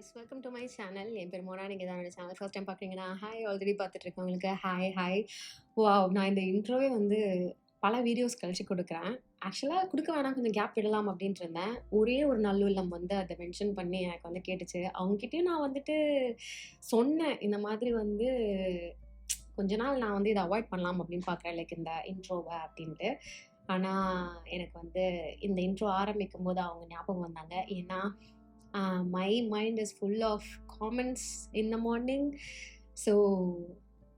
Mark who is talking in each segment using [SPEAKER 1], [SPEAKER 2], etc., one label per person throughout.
[SPEAKER 1] Guys, welcome to my channel. என் பேர் மோனா. நீங்கள் தான் என்னோட சேனல் ஃபர்ஸ்ட் டைம் பார்க்குறீங்கன்னா ஹாய். ஆல்ரெடி பார்த்துட்டு இருக்கவங்களுக்கு ஹாய் ஹாய். வாவ், நான் இந்த இன்ட்ரோவே வந்து பல வீடியோஸ் கழிச்சு கொடுக்குறேன். ஆக்சுவலாக கொடுக்க வேணாம், கொஞ்சம் கேப் விடலாம் அப்படின்ட்டு இருந்தேன். ஒரே ஒரு நல்லுள்ளம் வந்து அதை மென்ஷன் பண்ணி எனக்கு வந்து கேட்டுச்சு. அவங்ககிட்டயும் நான் வந்துட்டு சொன்னேன், இந்த மாதிரி வந்து கொஞ்ச நாள் நான் வந்து இதை அவாய்ட் பண்ணலாம் அப்படின்னு பார்க்குறேன், லைக் இந்த இன்ட்ரோவை அப்படின்ட்டு. ஆனால் எனக்கு வந்து இந்த இன்ட்ரோ ஆரம்பிக்கும் போது அவங்க ஞாபகம் வந்தாங்க. ஏன்னா my mind is full of comments in the morning. So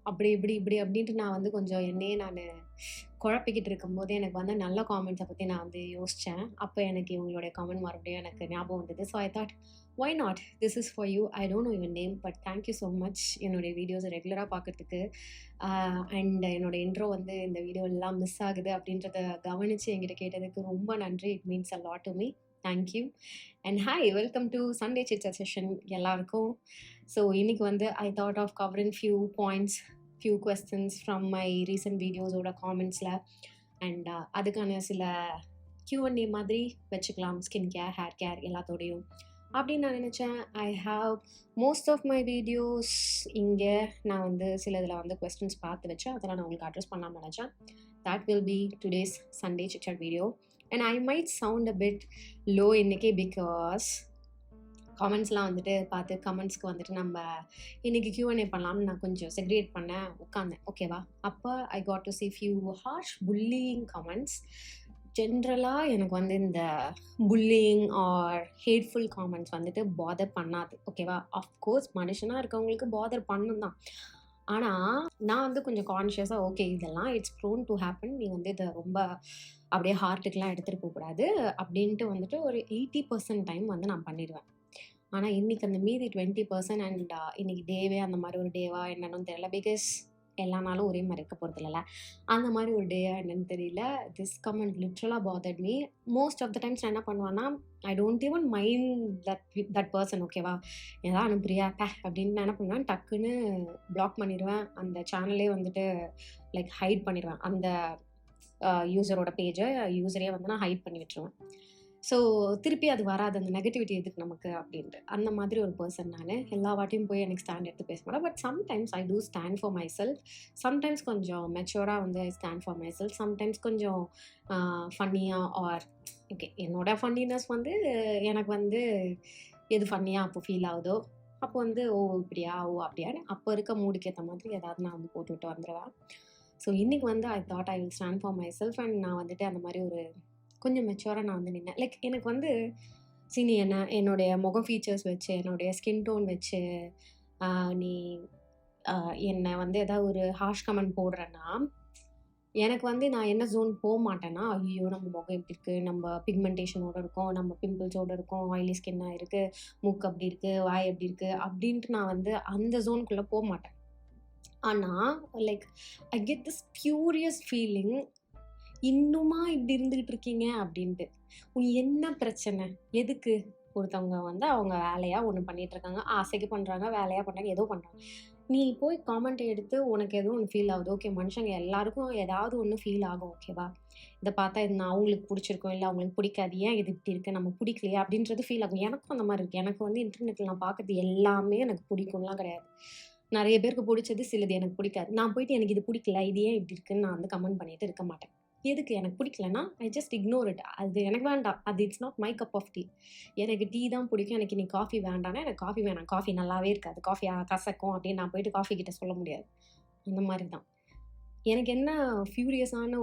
[SPEAKER 1] அப்படி இப்படி இப்படி அப்படின்ட்டு நான் வந்து கொஞ்சம் என்னையே நான் குழப்பிக்கிட்டு இருக்கும்போது எனக்கு வந்து நல்ல காமெண்ட்ஸை பற்றி நான் வந்து யோசித்தேன். அப்போ எனக்கு இவங்களுடைய காமெண்ட் மறுபடியும் எனக்கு ஞாபகம் வந்தது. So I thought, why not, this is for you. I don't know your name, but thank you so much என்னுடைய வீடியோஸை ரெகுலராக பார்க்குறதுக்கு. அண்ட் என்னோட இன்ட்ரோ வந்து இந்த வீடியோலாம் மிஸ் ஆகுது அப்படின்றத கவனித்து என்கிட்ட கேட்டதுக்கு ரொம்ப நன்றி. It means a lot to me. Thank you. And hi, welcome to Sunday sit session எல்லாருக்கும். ஸோ இன்னைக்கு வந்து I thought of covering few points, few questions from my recent வீடியோஸோட காமெண்ட்ஸில். அண்ட் அதுக்கான சில Q&A மாதிரி வச்சுக்கலாம், ஸ்கின் கேர், ஹேர் கேர் எல்லாத்தோடையும் அப்படின்னு நான் நினச்சேன். I have most of my videos இங்கே நான் வந்து சில இதில் வந்து கொஸ்டின்ஸ் பார்த்து வச்சேன். அதெல்லாம் நான் உங்களுக்கு அட்ரஸ் பண்ணலாம்னு நினச்சேன். that will be today's Sunday chit chat video, and I might sound a bit low இன்னைக்கு பிகாஸ் காமெண்ட்ஸ்லாம் வந்துட்டு பார்த்து கமெண்ட்ஸ்க்கு வந்துட்டு நம்ம இன்றைக்கி Q&A பண்ணலாம்னு நான் கொஞ்சம் செக்ரிகேட் பண்ணேன், உட்காந்தேன். ஓகேவா? அப்போ ஐ got to see few harsh bullying comments. ஜென்ரலாக எனக்கு வந்து இந்த புல்லிங் ஆர் ஹேட்ஃபுல் காமெண்ட்ஸ் வந்துட்டு பாதர் பண்ணாது. ஓகேவா? அஃப்கோர்ஸ் மனுஷனாக இருக்கவங்களுக்கு பாதர் பண்ணும் தான். ஆனால் நான் வந்து கொஞ்சம் கான்ஷியஸாக, ஓகே இதெல்லாம் இட்ஸ் ப்ரோன் டு ஹேப்பன், நீ வந்து இதை ரொம்ப அப்படியே ஹார்ட்டுக்கெலாம் எடுத்துகிட்டு போகக்கூடாது அப்படின்ட்டு வந்துட்டு ஒரு 80% டைம் வந்து நான் பண்ணிடுவேன். ஆனால் இன்றைக்கி அந்த மீதி 20% அண்ட் இன்றைக்கி டேவே அந்த மாதிரி ஒரு டேவா என்னன்னு தெரியல. பிகாஸ் எல்லா நாளும் ஒரே மாதிரி இருக்க போகிறது இல்லைல்ல. அந்த மாதிரி ஒரு டேயா என்னன்னு தெரியல. திஸ் கமெண்ட் லிட்ரலாக bothered me. Most of the times நான் என்ன பண்ணுவேன்னா, I don't even mind that person. ஓகேவா? ஏதாவது அனுப்புறியா அப்படின்னு நான் என்ன பண்ணுவேன், டக்குன்னு பிளாக் பண்ணிடுவேன். அந்த சேனலே வந்துட்டு லைக் ஹைட் பண்ணிடுவேன். அந்த யூசரோட பேஜை, யூசரே வந்து நான் ஹைட் பண்ணி விட்டுருவேன். ஸோ திருப்பி அது வராது, அந்த நெகட்டிவிட்டி எதுக்கு நமக்கு அப்படின்ட்டு. அந்த மாதிரி ஒரு பர்சன் நான். எல்லா வாட்டியும் போய் எனக்கு ஸ்டாண்ட் எடுத்து பேச மாட்டேன். But sometimes I do stand for myself. Sometimes கொஞ்சம் மெச்சூராக வந்து I stand for myself. Sometimes கொஞ்சம் ஃபன்னியாக ஆர் ஓகே, என்னோட ஃபன்னினஸ் வந்து எனக்கு வந்து எது ஃபன்னியாக அப்போ ஃபீல் ஆகுதோ அப்போ வந்து ஓ இப்படியா, ஓ அப்படியான்னு அப்போ இருக்க மூடுக்கு ஏற்ற மாதிரி ஏதாவது நான் வந்து போட்டுவிட்டு வந்துடுவேன். ஸோ இன்றைக்கி வந்து I thought I will stand for my self. And நான் வந்துட்டு அந்த மாதிரி ஒரு கொஞ்சம் மெச்சூராக நான் வந்து நின்னேன். லைக் எனக்கு வந்து நீ என்னுடைய முகம் ஃபீச்சர்ஸ் வச்சு, என்னுடைய ஸ்கின் டோன் வச்சு நீ என்னை வந்து ஏதாவது ஒரு ஹார்ஷ் கமெண்ட் போடுறேன்னா, எனக்கு வந்து நான் என்ன ஜோன் போக மாட்டேன்னா, ஐயோ நம்ம முகம் எப்படி இருக்குது, நம்ம பிக்மெண்டேஷனோடு இருக்கோம், நம்ம பிம்பிள்ஸோடு இருக்கோம், ஆயிலி ஸ்கின்னாக இருக்குது, மூக்கு அப்படி இருக்குது, வாய் எப்படி இருக்குது அப்படின்ட்டு நான் வந்து அந்த ஜோனுக்குள்ளே போக மாட்டேன். ஆனால் like I get this furious feeling, இன்னுமா இப்படி இருந்துகிட்டு இருக்கீங்க அப்படின்ட்டு. என்ன பிரச்சனை, எதுக்கு? ஒருத்தவங்க வந்து அவங்க வேலையாக ஒன்று பண்ணிட்டு இருக்காங்க, ஆசைக்கு பண்ணுறாங்க, வேலையாக பண்ணுறாங்க, ஏதோ பண்ணுறாங்க. நீ போய் காமெண்ட் எடுத்து உனக்கு எதுவும் ஒன்று ஃபீல் ஆகுது. ஓகே, மனுஷங்க எல்லாருக்கும் ஏதாவது ஒன்று ஃபீல் ஆகும். ஓகேவா? இதை பார்த்தா இது நான் அவங்களுக்கு பிடிச்சிருக்கோம், இல்லை அவங்களுக்கு பிடிக்காது, ஏன் இது இப்படி இருக்குது, நம்ம பிடிக்கலையா அப்படின்றது ஃபீல் ஆகும். எனக்கும் அந்த மாதிரி இருக்குது. எனக்கு வந்து இன்டர்நெட்டில் நான் பார்க்குறது எல்லாமே எனக்கு பிடிக்கும்லாம் கிடையாது. நிறைய பேருக்கு பிடிச்சது, சிலது எனக்கு பிடிக்காது. நான் போயிட்டு எனக்கு இது பிடிக்கல, இது ஏன் இப்படி இருக்குன்னு நான் வந்து கமெண்ட் பண்ணிட்டு இருக்க மாட்டேன். எதுக்கு? எனக்கு பிடிக்கலன்னா ஐ ஜஸ்ட் இக்னோர் இட். அது எனக்கு வேண்டாம், அது it's not my cup of tea. எனக்கு டீ தான் பிடிக்கும், எனக்கு இன்னைக்கு காஃபி வேண்டாம்னா எனக்கு காஃபி வேணாம், காஃபி நல்லாவே இருக்காது, காஃபி கசக்கும் அப்படின்னு நான் போயிட்டு காஃபி கிட்ட சொல்ல முடியாது. அந்த மாதிரி தான் எனக்கு என்ன ஃபியூரியஸான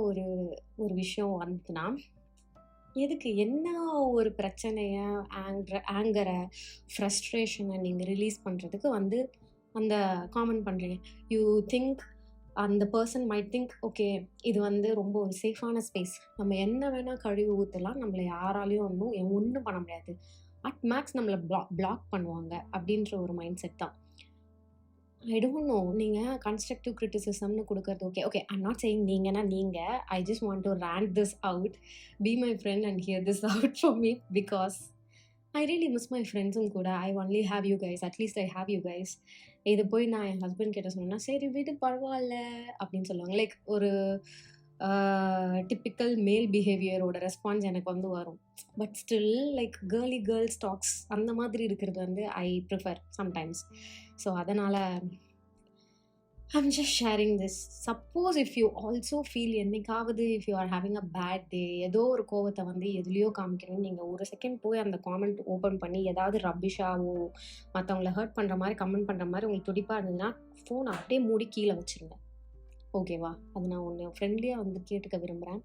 [SPEAKER 1] ஒரு விஷயம் வந்ததுன்னா, எதுக்கு என்ன ஒரு பிரச்சனையை, ஆங்கரை, ஃப்ரஸ்ட்ரேஷனை நீங்கள் ரிலீஸ் பண்ணுறதுக்கு வந்து அந்த காமெண்ட் பண்ணுறீங்க. யூ திங்க் அந்த பர்சன் மைட் திங்க், ஓகே இது வந்து ரொம்ப ஒரு சேஃபான ஸ்பேஸ், நம்ம என்ன வேணால் கழுவி ஊற்றலாம், நம்மளை யாராலையும் ஒன்றும் பண்ண முடியாது, அட் மேக்ஸ் நம்மளை பிளாக் பண்ணுவாங்க அப்படின்ற ஒரு மைண்ட் செட் தான். ஐ டோன்ட் நோ, நீங்கள் கன்ஸ்ட்ரக்டிவ் கிரிட்டிசிசம்னு கொடுக்கறது okay. Okay, I'm not saying நீங்கன்னா நீங்கள், I just want to rant this out, be my friend and hear this out for me, because I really miss my ஃப்ரெண்ட்ஸும் கூட. I only have you guys, at least I have you guys. இது போய் நான் என் husband கிட்ட சொன்னேன்னா, சரி விடு பரவாயில்ல அப்படின்னு சொல்லுவாங்க. லைக் ஒரு டிப்பிக்கல் மேல் பிஹேவியரோட ரெஸ்பான்ஸ் எனக்கு வந்து வரும். But still like girls talks அந்த மாதிரி இருக்கிறது வந்து ஐ ப்ரிஃபர் சம்டைம்ஸ். ஸோ அதனால் I'm just sharing this. Suppose if you also feel என்னைக்காவது if you are having a bad day, ஏதோ ஒரு கோவத்தை வந்து எதுலேயோ காமிக்கிறேன்னு நீங்கள் ஒரு செகண்ட் போய் அந்த காமெண்ட் ஓப்பன் பண்ணி ஏதாவது ரப்பிஷாவோ மற்றவங்கள ஹர்ட் பண்ணுற மாதிரி கமெண்ட் பண்ணுற மாதிரி உங்களுக்கு துடிப்பாக இருந்ததுன்னா ஃபோனை அப்படியே மூடி கீழே வச்சுருங்க. ஓகேவா? அது நான் ஒன்று ஃப்ரெண்ட்லியாக வந்து கேட்டுக்க விரும்புகிறேன்.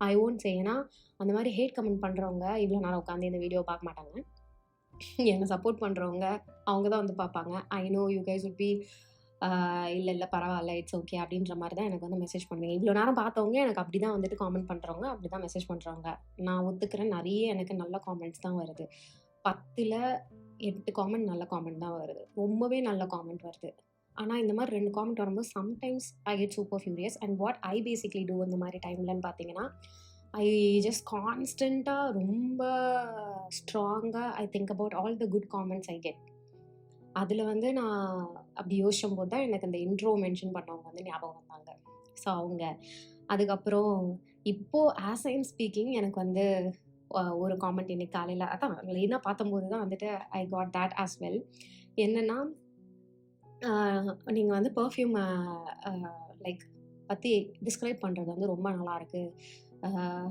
[SPEAKER 1] ஐ ஓன்ட் சே, ஏன்னா அந்த மாதிரி ஹேட் கமெண்ட் பண்ணுறவங்க இவ்வளோ நேரம் உட்காந்து இந்த வீடியோ பார்க்க மாட்டாங்க. என்னை சப்போர்ட் பண்ணுறவங்க அவங்க தான் வந்து பார்ப்பாங்க. I know you guys would be இல்லை பரவாயில்ல, இட்ஸ் ஓகே அப்படின்ற மாதிரி தான் எனக்கு வந்து மெசேஜ் பண்ணுவீங்க. இவ்வளோ நேரம் பார்த்தவங்க எனக்கு அப்படி தான் வந்துட்டு காமெண்ட் பண்ணுறவங்க அப்படி தான் மெசேஜ் பண்ணுறவங்க. நான் ஒத்துக்கிறேன், நிறைய எனக்கு நல்ல காமெண்ட்ஸ் தான் வருது. 10ல் 8 காமெண்ட் நல்ல காமெண்ட் தான் வருது, ரொம்பவே நல்ல காமெண்ட் வருது. ஆனால் இந்த மாதிரி 2 காமெண்ட் வரும்போது sometimes I get super furious. And what I basically do இந்த மாதிரி டைம்லன்னு பார்த்தீங்கன்னா, ஐ ஜஸ்ட் கான்ஸ்டண்ட்டாக ரொம்ப ஸ்ட்ராங்காக I think about all the good comments I get. அதில் வந்து நான் அப்படி யோசிக்கும் போது தான் எனக்கு அந்த இன்ட்ரோ மென்ஷன் பண்ணவங்க வந்து ஞாபகம் வந்தாங்க. ஸோ அவங்க அதுக்கப்புறம் இப்போது ஆஸ் ஐ எம் ஸ்பீக்கிங் எனக்கு வந்து ஒரு காமெண்ட் இன்னைக்கு காலையில் அதான் லைனாக பார்த்தம்போது தான் வந்துட்டு I got that as well. என்னென்னா, நீங்கள் வந்து பர்ஃப்யூம் லைக் பற்றி டிஸ்கிரைப் பண்ணுறது வந்து ரொம்ப நல்லாயிருக்கு,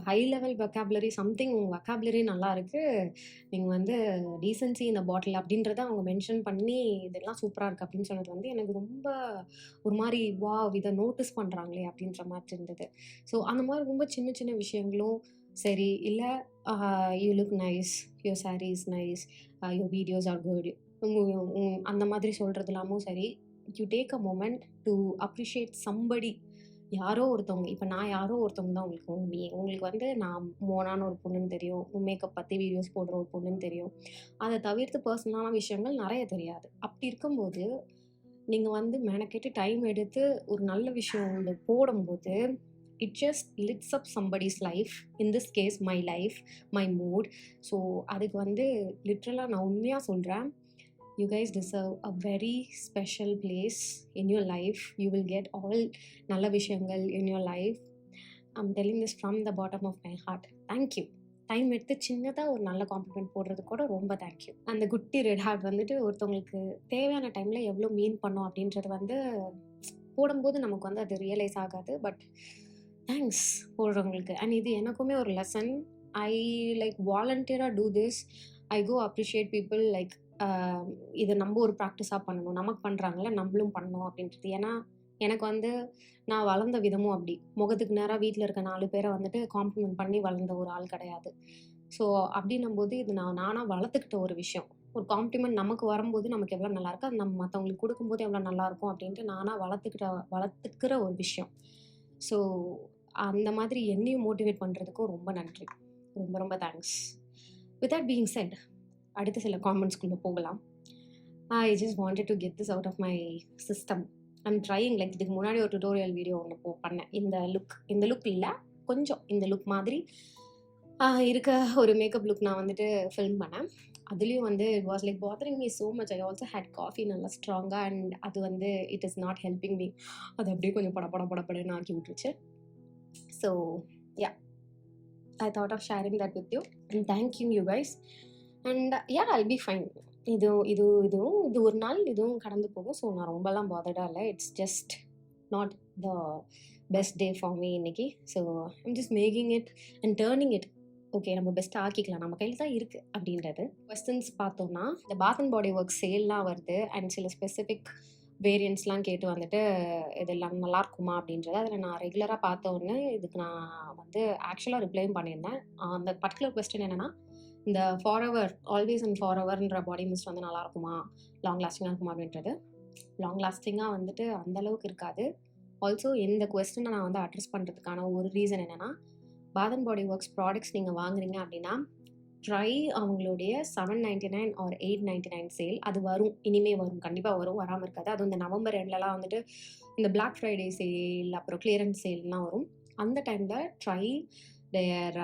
[SPEAKER 1] ஹை லெவல் வெக்காபுலரி சம்திங் உங்கள் வெக்காபுலரி நல்லா இருக்குது, நீங்கள் வந்து டீசன்சி இந்த பாட்டில் அப்படின்றத அவங்க மென்ஷன் பண்ணி இதெல்லாம் சூப்பராக இருக்குது அப்படின்னு சொன்னது வந்து எனக்கு ரொம்ப ஒரு மாதிரி வா இதை நோட்டீஸ் பண்ணுறாங்களே அப்படின்ற மாதிரி இருந்தது. ஸோ அந்த மாதிரி ரொம்ப சின்ன சின்ன விஷயங்களும் சரி, இல்லை you look nice, your sari is nice, your videos are good, அந்த மாதிரி சொல்கிறது இல்லாமல் சரி, you take a moment to appreciate somebody. யாரோ ஒருத்தவங்க, இப்போ நான் யாரோ ஒருத்தவங்க தான் உங்களுக்கு வந்து நான் மோனான ஒரு பொண்ணுன்னு தெரியும், மேக்கப் பற்றி வீடியோஸ் போடுற ஒரு பொண்ணுன்னு தெரியும். அதை தவிர்த்து பர்சனலான விஷயங்கள் நிறைய தெரியாது. அப்படி இருக்கும்போது நீங்கள் வந்து மெனக்கெட்டு டைம் எடுத்து ஒரு நல்ல விஷயம் வந்து போடும்போது it just lifts up somebody's life, in this case my life, my mood. So அதுக்கு வந்து லிட்ரலாக நான் உண்மையாக சொல்கிறேன், you guys deserve a very special place in your life. You will get all நல்ல விஷயங்கள் in your life. I'm telling this from the bottom of my heart. Thank you. Time எடுத்து சின்னதாக ஒரு நல்ல காம்ப்ளிமெண்ட் போடுறது கூட ரொம்ப தேங்க்யூ. அந்த குட்டி ரெட் ஹார்ட் வந்துட்டு ஒருத்தவங்களுக்கு தேவையான டைமில் எவ்வளோ மீன் பண்ணோம் அப்படின்றது வந்து போடும்போது நமக்கு வந்து அது ரியலைஸ் ஆகாது. But thanks போடுறவங்களுக்கு. அண்ட் இது எனக்குமே ஒரு லெசன். ஐ லைக் வாலண்டியராக do this. I go appreciate people like இதை நம்ம ஒரு ப்ராக்டிஸாக பண்ணணும், நமக்கு பண்ணுறாங்கள நம்மளும் பண்ணணும் அப்படின்றது. ஏன்னா எனக்கு வந்து நான் வளர்ந்த விதமும் அப்படி முகத்துக்கு நேராக வீட்டில் இருக்க 4 பேரை வந்துட்டு காம்ப்ளிமெண்ட் பண்ணி வளர்ந்த ஒரு ஆள் கிடையாது. ஸோ அப்படின்னும் போது இது நானாக வளர்த்துக்கிட்ட ஒரு விஷயம். ஒரு காம்ப்ளிமெண்ட் நமக்கு வரும்போது நமக்கு எவ்வளோ நல்லாயிருக்கு, அது நம்ம மற்றவங்களுக்கு கொடுக்கும்போது எவ்வளோ நல்லாயிருக்கும் அப்படின்ட்டு நானாக வளர்த்துக்கிற ஒரு விஷயம். ஸோ அந்த மாதிரி என்னையும் மோட்டிவேட் பண்ணுறதுக்கும் ரொம்ப நன்றி, ரொம்ப ரொம்ப thanks. With that being said, அடுத்த சில காமெண்ட்ஸ்குள்ளே போகலாம். I just wanted to get this out of my system. I'm trying like இதுக்கு முன்னாடி ஒரு டுட்டோரியல் வீடியோ ஒன்று பண்ணேன். இந்த லுக் இல்லை, கொஞ்சம் இந்த லுக் மாதிரி இருக்க ஒரு மேக்கப் லுக் நான் வந்துட்டு ஃபில்ம் பண்ணேன். அதுலேயும் வந்து it was like bothering me so much. I also had coffee நல்லா ஸ்ட்ராங்காக, அண்ட் அது வந்து it is not helping me. அது அப்படியே கொஞ்சம் படப்படன்னு ஆக்கி விட்டுருச்சு. So yeah, I thought of sharing that with you and thanking you guys. And yeah, I'll be fine. இது ஒரு நாள் இதுவும் கடந்து போகும். ஸோ நான் ரொம்பலாம் பாதர்டாக இல்லை. It's just not the best day for me இன்னைக்கு. So I'm just making it and turning it. Okay, நம்ம பெஸ்ட்டாக ஆக்கிக்கலாம், நம்ம கையில் தான் இருக்குது அப்படின்றது. கொஸ்டின்ஸ் பார்த்தோம்னா, இந்த பாத் அண்ட் பாடி ஒர்க் சேல்லாம் வருது அண்ட் சில ஸ்பெசிஃபிக் வேரியன்ட்ஸ்லாம் கேட்டு வந்துட்டு இதெல்லாம் நல்லாயிருக்குமா அப்படின்றது. அதில் நான் ரெகுலராக பார்த்தோன்னே இதுக்கு நான் வந்து ஆக்சுவலாக ரிப்ளையும் பண்ணியிருந்தேன். அந்த பர்டிகுலர் கொஸ்டின் என்னென்னா, இந்த ஃபார்எவர் ஆல்வேஸ் அண்ட் ஃபார்எவர்ன்ற பாடி மிஸ்ட் வந்து நல்லாயிருக்குமா, லாங் லாஸ்டிங்காக இருக்குமா அப்படின்றது. லாங் லாஸ்டிங்காக வந்துட்டு அந்தளவுக்கு இருக்காது. ஆல்சோ இந்த கொஸ்டினை நான் வந்து அட்ரஸ் பண்ணுறதுக்கான ஒரு ரீசன் என்னென்னா, பாத் அண்ட் பாடி ஒர்க்ஸ் ப்ராடக்ட்ஸ் நீங்கள் வாங்குறீங்க அப்படின்னா ட்ரை அவங்களுடைய 799 ஆர் 899 சேல் அது வரும், இனிமேல் வரும், கண்டிப்பாக வரும், வராமல் இருக்காது. அதுவும் இந்த நவம்பர் எண்ட்லலாம் வந்துட்டு இந்த பிளாக் ஃப்ரைடே சேல் அப்புறம் கிளியரன்ஸ் சேல்லாம் வரும். அந்த டைமில் ட்ரை தேர்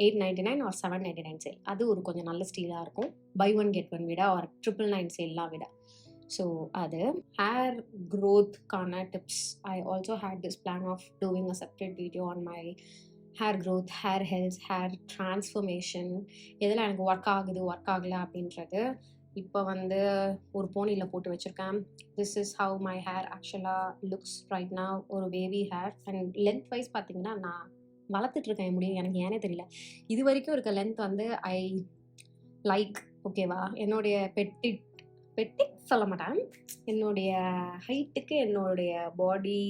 [SPEAKER 1] 899 ஆர் 799 சேல். அது ஒரு கொஞ்சம் நல்ல ஸ்டீலாக இருக்கும், பை ஒன் கெட் ஒன் விட, ஒரு 999 சேல்லாம் விட. ஸோ அது ஹேர் க்ரோத்க்கான tips. I also had this plan of doing a separate video on my hair growth, hair health, hair transformation, எதெல்லாம் எனக்கு ஒர்க் ஆகுது ஒர்க் ஆகலை அப்படின்றது. இப்போ வந்து ஒரு போனியில் போட்டு வச்சுருக்கேன். This is how my hair ஆக்சுவலாக லுக்ஸ் ரைட் நவ். ஒரு baby hair and length wise பார்த்தீங்கன்னா நான் வளர்த்துட்ருக்கேன் என் முடியும், எனக்கு ஏனே தெரியல. இது வரைக்கும் இருக்க லென்த் வந்து ஐ லைக். ஓகேவா, என்னுடைய பெட்டிக் சொல்ல மாட்டேன், என்னுடைய ஹைட்டுக்கு என்னுடைய பாடி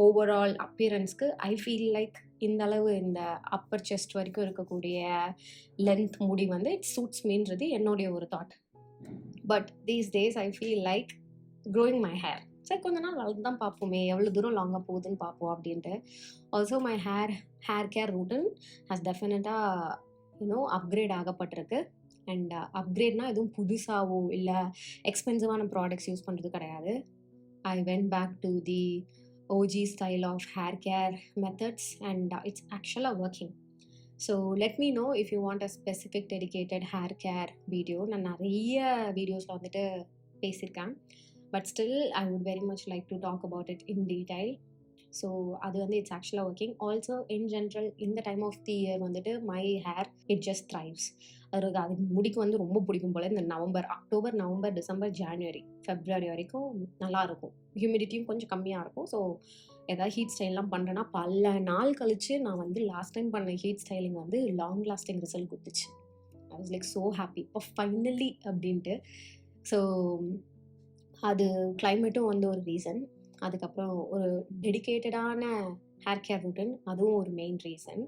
[SPEAKER 1] ஓவரால் அப்பியரன்ஸ்க்கு ஐ ஃபீல் லைக் இந்த அளவு இந்த அப்பர் செஸ்ட் வரைக்கும் இருக்கக்கூடிய லென்த் முடி வந்து இட் சூட்ஸ் மீன்றது என்னுடைய ஒரு thought. But these days I feel like growing my hair. சரி, கொஞ்ச நாள் வளர்ந்து தான் பார்ப்போமே, எவ்வளோ தூரம் லாங்காக போகுதுன்னு பார்ப்போம் அப்படின்ட்டு. Also my hair care routine has டெஃபினட்டாக அப்கிரேட் ஆகப்பட்டிருக்கு. அண்ட் அப்கிரேட்னா எதுவும் புதுசாகவோ இல்லை எக்ஸ்பென்சிவான ப்ராடக்ட்ஸ் யூஸ் பண்ணுறது கிடையாது. I went back to the OG style of hair care methods and it's ஆக்சுவலாக working. So let me know if you want a specific dedicated hair care video. நான் நிறைய வீடியோஸில் வந்துட்டு பேசியிருக்கேன். But still I would very much like to talk about it in detail. So அது வந்து it's ஆக்சுவலாக working. Also in general இந்த time of the year வந்துட்டு my hair it just thrives. அது முடிக்கு வந்து ரொம்ப பிடிக்கும் போல். இந்த October, November, December, January, February வரைக்கும் நல்லாயிருக்கும். ஹியூமிடிட்டியும் கொஞ்சம் கம்மியாக இருக்கும். ஸோ ஏதாவது ஹீட் ஸ்டைல்லாம் பண்ணுறேன்னா பல நாள் கழித்து நான் வந்து லாஸ்ட் டைம் பண்ண ஹீட் ஸ்டைலிங் வந்து லாங் லாஸ்டிங் ரிசல்ட் கொடுத்துச்சு. I was like so happy இப்போ ஃபைனலி அப்படின்ட்டு. ஸோ அது கிளைமேட்டும் வந்து ஒரு ரீசன். அதுக்கப்புறம் ஒரு டெடிகேட்டடான ஹேர் கேர் ரூட்டின், அதுவும் ஒரு main reason.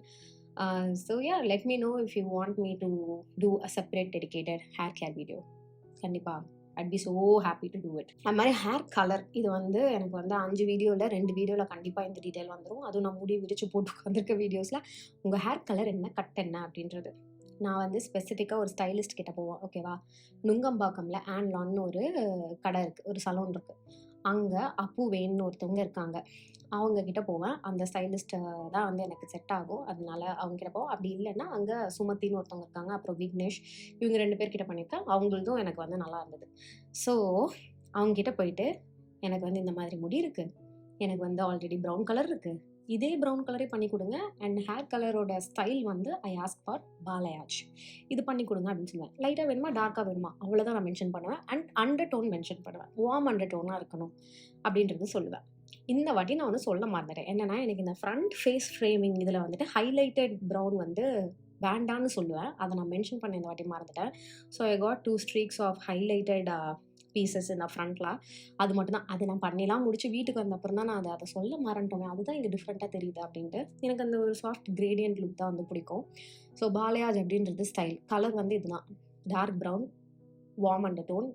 [SPEAKER 1] So yeah, let me know if you want me to do a separate dedicated hair care video. கண்டிப்பாக I'd be so happy to do it. அது மாதிரி ஹேர் கலர், இது வந்து எனக்கு வந்து 5 வீடியோவில் 2 வீடியோவில் கண்டிப்பாக இந்த டீட்டெயில் வந்துடும். அதுவும் நான் முடி விரிச்சு போட்டு உட்காந்துருக்க வீடியோஸில் உங்கள் ஹேர் கலர் என்ன, கட் என்ன அப்படின்றது. நான் வந்து ஸ்பெசிஃபிக்காக ஒரு ஸ்டைலிஸ்ட் கிட்ட போவேன். ஓகேவா, நுங்கம்பாக்கம்ல ஆன்லான்னு ஒரு கடை இருக்குது, ஒரு சலூன் இருக்குது. அங்கே அப்பு வேணுன்னு ஒருத்தவங்க இருக்காங்க. அவங்கக்கிட்ட போவேன். அந்த ஸ்டைலிஸ்ட்டை தான் வந்து எனக்கு செட் ஆகும். அதனால அவங்ககிட்ட போவேன். அப்படி இல்லைன்னா அங்கே சுமத்தின்னு ஒருத்தவங்க இருக்காங்க, அப்புறம் விக்னேஷ், இவங்க 2 பேர்கிட்ட பண்ணியிருக்கேன். அவங்களதும் எனக்கு வந்து நல்லா இருந்தது. ஸோ அவங்ககிட்ட போயிட்டு எனக்கு வந்து இந்த மாதிரி முடி இருக்குது, எனக்கு வந்து ஆல்ரெடி ப்ரௌன் கலர் இருக்குது, இதே ப்ரௌன் கலரே பண்ணி கொடுங்க. அண்ட் ஹேர் கலரோட ஸ்டைல் வந்து ஐ ஆஸ்க் ஃபார் பாலயாஜ், இது பண்ணி கொடுங்க அப்படின்னு சொல்லுவேன். லைட்டாக வேணுமா, டார்க்காக வேணுமா, அவ்வளோதான் நான் மென்ஷன் பண்ணுவேன். அண்ட் அண்டர் டோன் மென்ஷன் பண்ணுவேன், வார்ம் அண்டர் டோனாக இருக்கணும் அப்படின்றது சொல்லுவேன். இந்த வாட்டி நான் வந்து சொல்ல மறந்துட்டேன். என்னென்னா, எனக்கு இந்த ஃப்ரண்ட் ஃபேஸ் ஃப்ரேமிங் இதில் வந்துட்டு ஹைலைட்டட் ப்ரௌன் வந்து வேண்டான்னு சொல்லுவேன். அதை நான் மென்ஷன் பண்ண இந்த வாட்டி மறந்துட்டேன். So I got 2 streaks of highlighted pieces இந்த ஃப்ரண்ட்டில். அது மட்டும்தான். அது நான் பண்ணிலாம் முடிச்சு வீட்டுக்கு வந்த அப்புறம் தான் நான் அதை சொல்ல மறந்துட்டோமே, அதுதான் இங்கே டிஃப்ரெண்ட்டாக தெரியுது அப்படின்ட்டு. எனக்கு அந்த ஒரு சாஃப்ட் கிரேடியன்ட் லுக் தான் வந்து பிடிக்கும். ஸோ பாலயாஜ் அப்படின்றது ஸ்டைல். கலர் வந்து இதுதான், dark brown, warm undertone,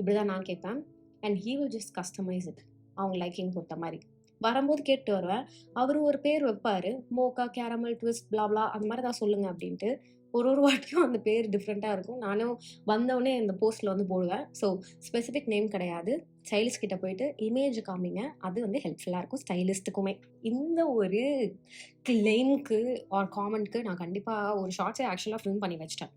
[SPEAKER 1] இப்படி தான் நான் கேட்பேன். And he will just customise it அவங்க லைக்கிங் பொறுத்த மாதிரி. வரும்போது கேட்டு வருவேன். அவரும் ஒரு பேர் வைப்பார், மோக்கா, கேரமல், ட்விஸ்ட், பிளாப்ளா, அந்த மாதிரி தான் சொல்லுங்கள் அப்படின்ட்டு. ஒரு வாட்டியும் அந்த பேர் டிஃப்ரெண்ட்டாக இருக்கும். நானும் வந்தவொடனே இந்த போஸ்ட்டில் வந்து போடுவேன். ஸோ ஸ்பெசிஃபிக் நேம் கிடையாது. ஸ்டைலிஸ்ட் கிட்ட போயிட்டு இமேஜ் காமிங்க, அது வந்து ஹெல்ப்ஃபுல்லாக இருக்கும் ஸ்டைலிஸ்ட்டுக்குமே. இந்த ஒரு கிளைம்க்கு ஆர் காமெண்ட்க்கு நான் கண்டிப்பாக ஒரு ஷார்ட்ஸே ஆக்சுவலாக ஃபிலிம் பண்ணி வச்சிட்டேன்.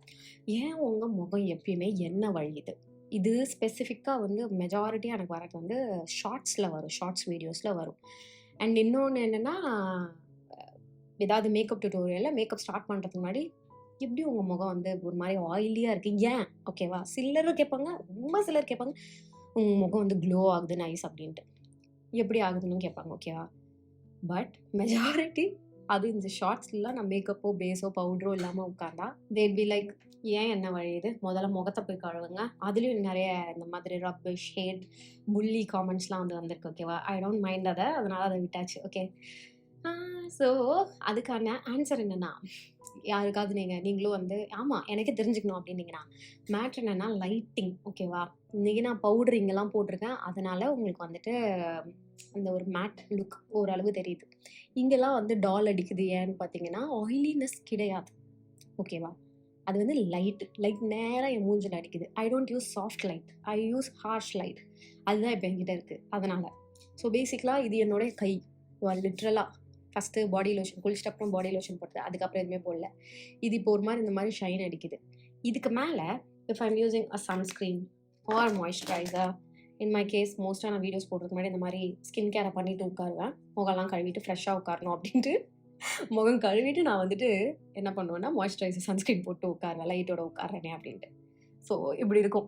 [SPEAKER 1] ஏன் உங்கள் முகம் எப்பயுமே என்ன வழியுது? இது ஸ்பெசிஃபிக்காக வந்து மெஜாரிட்டியாக எனக்கு வரது வந்து ஷார்ட்ஸில் வரும், ஷார்ட்ஸ் வீடியோஸில் வரும். அண்ட் இன்னொன்று என்னென்னா, ஏதாவது மேக்கப் டியூட்டோரியலில் மேக்கப் ஸ்டார்ட் பண்ணுறதுக்கு முன்னாடி எப்படி உங்கள் முகம் வந்து ஒரு மாதிரி ஆயிலியாக இருக்குது, ஏன்? ஓகேவா, சிலர் கேட்பாங்க, ரொம்ப சிலர் கேட்பாங்க, உங்கள் முகம் வந்து க்ளோ ஆகுது நைஸ் அப்படின்ட்டு. எப்படி ஆகுதுன்னு கேட்பாங்க. ஓகேவா, பட் மெஜாரிட்டி அது இந்த ஷார்ட்ஸ்லாம் நான் மேக்கப்போ பேஸோ பவுடரோ இல்லாமல் உட்காந்தா தேட் பி லைக், ஏன் என்ன வழியுது, முதல்ல முகத்தை போய் கழுவுங்க. அதுலேயும் நிறைய இந்த மாதிரி ரப்பிஷ், ஹேட், புல்லி காமெண்ட்ஸ்லாம் வந்து வந்திருக்கு. ஓகேவா, ஐ டோன்ட் மைண்ட் அதை, அதனால் அதை விட்டாச்சு. ஓகே, ஸோ அதுக்கான ஆன்சர் என்னென்னா, யாருக்காவது நீங்களும் வந்து ஆமாம் எனக்கு தெரிஞ்சுக்கணும் அப்படின்னீங்கன்னா, மேட்ரு என்னென்னா லைட்டிங். ஓகேவா, இன்றைக்கி நான் பவுடர் இங்கெல்லாம் போட்டிருக்கேன், அதனால் உங்களுக்கு வந்துட்டு அந்த ஒரு மேட் லுக் ஓரளவு தெரியுது. இங்கெல்லாம் வந்து டால் அடிக்குது. ஏன்னு பார்த்தீங்கன்னா ஆயிலினஸ் கிடையாது. ஓகேவா, அது வந்து லைட் நேராக என் மூஞ்சில் அடிக்குது. I don't use soft light, I use harsh light. அதுதான் இப்போ என்கிட்ட இருக்குது. அதனால் ஸோ பேசிக்கலாக இது என்னோடய கை, லிட்ரலாக ஃபஸ்ட்டு பாடி லோஷன் குளிச்சிட்டு அப்புறம் பாடி லோஷன் போட்டது, அதுக்கப்புறம் எதுவுமே போடல. இது இப்போ ஒரு மாதிரி இந்த மாதிரி ஷைன் அடிக்குது. இதுக்கு மேலே if I'm using a sunscreen or moisturiser, in my case மோஸ்ட்டாக நான் வீடியோஸ் போடுறதுக்கு முன்னாடி இந்த மாதிரி ஸ்கின் கேரை பண்ணிட்டு உட்காருவேன். முகம்லாம் கழுவிட்டு ஃப்ரெஷ்ஷாக உட்காரணும் அப்படின்ட்டு முகம் கழுவிட்டு நான் வந்துட்டு என்ன பண்ணுவேன்னா மாய்ஸ்சரைசர் சன்ஸ்க்ரீன் போட்டு உட்காருவேன், லைட்டோட உட்காரனே அப்படின்ட்டு. ஸோ இப்படி இருக்கும்.